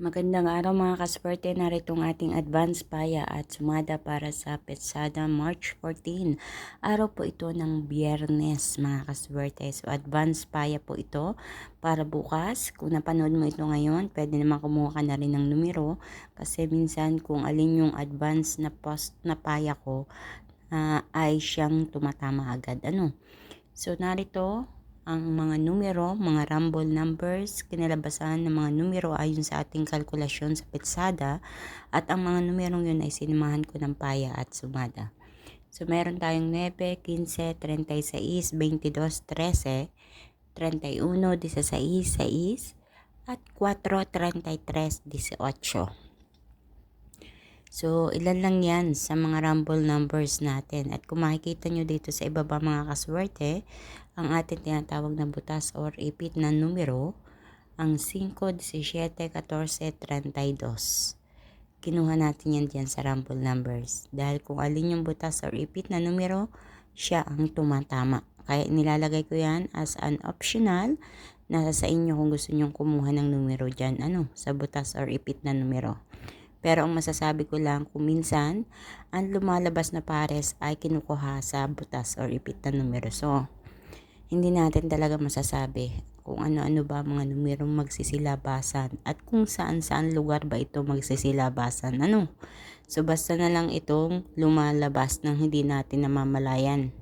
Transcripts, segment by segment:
Magandang araw mga kaswerte, narito ang ating advance paya at sumada para sa Petsada March 14. Araw po ito ng Biyernes mga kaswerte. So advance paya po ito para bukas. Kung napanood mo ito ngayon, pwede naman kumuha ka na rin ng numero. Kasi minsan kung alin yung advance na post na paya ko, ay siyang tumatama agad. So narito ang mga numero, mga rumble numbers, kinalabasan ng mga numero ayon sa ating kalkulasyon sa Petsada, at ang mga numerong yun ay sinamahan ko ng paya at sumada. So meron tayong 9, 15, 36, 22, 13, 31, 16, 6, at 4, 33, 18. So, ilan lang yan sa mga rumble numbers natin. At kung makikita nyo dito sa ibaba mga kaswerte, ang ating tinatawag na butas or ipit na numero, ang 5, 17, 14, 32. Kinuha natin yan dyan sa rumble numbers. Dahil kung alin yung butas or ipit na numero, siya ang tumatama. Kaya nilalagay ko yan as an optional. Nasa sa inyo kung gusto nyong kumuha ng numero dyan, sa butas or ipit na numero. Pero ang masasabi ko lang, kung minsan, ang lumalabas na pares ay kinukuha sa butas or ipit na numero. So, hindi natin talaga masasabi kung ano-ano ba mga numerong magsisilabasan at kung saan-saan lugar ba ito magsisilabasan. So, basta na lang itong lumalabas ng hindi natin namamalayan.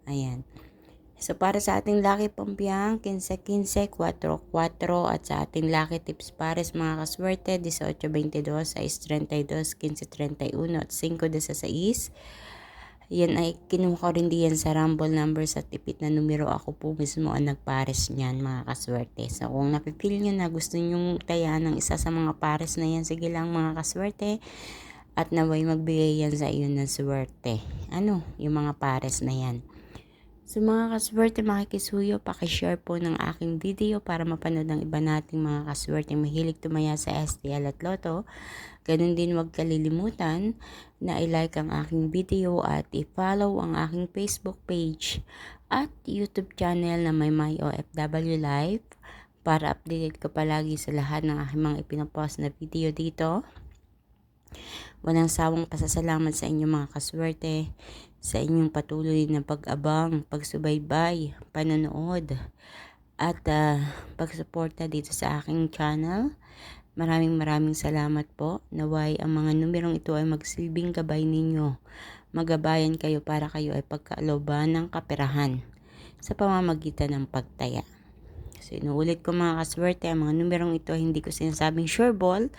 Ayan. So, para sa ating lucky pampiang, 15-15, 4-4, at sa ating lucky tips pares mga kaswerte, 18-22, 6-32, 15-31, at 5-16. Yan ay kinuha ko rin diyan sa rumble numbers at tipit na numero. Ako po mismo ang nagpares niyan mga kaswerte. So, kung napipil nyo na gusto nyong tayaan ng isa sa mga pares na yan, sige lang mga kaswerte. At naway magbigay yan sa iyo ng swerte. Yung mga pares na yan. So mga kaswerte, makikisuyo, pakishare po ng aking video para mapanood ng iba nating mga kaswerte mahilig tumaya sa STL at Lotto. Ganun din, huwag kalilimutan na i-like ang aking video at i-follow ang aking Facebook page at YouTube channel na may OFW Life para updated ka palagi sa lahat ng aking mga ipinopost na video dito. Walang sawang pasasalamat sa inyo mga kaswerte, sa inyong patuloy na pag-abang, pagsubaybay, panonood, at pagsuporta dito sa aking channel. Maraming salamat po. Naway ang mga numerong ito ay magsilbing gabay ninyo. Magabayan kayo para kayo ay pagkaloban ng kaperahan sa pamamagitan ng pagtaya. So, inuulit ko mga kaswerte, ang mga numerong ito hindi ko sinasabing sure ball,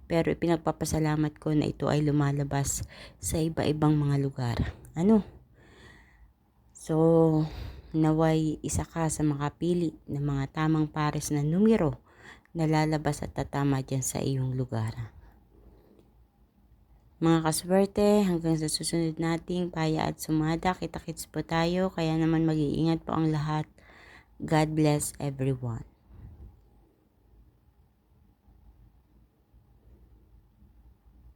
pero pinagpapasalamat ko na ito ay lumalabas sa iba-ibang mga lugar. So, naway isa ka sa makapili ng mga tamang pares na numero na lalabas at tatama dyan sa iyong lugar. Mga kaswerte, hanggang sa susunod nating paya at sumada, kita-kits po tayo, kaya naman mag-iingat po ang lahat. God bless everyone.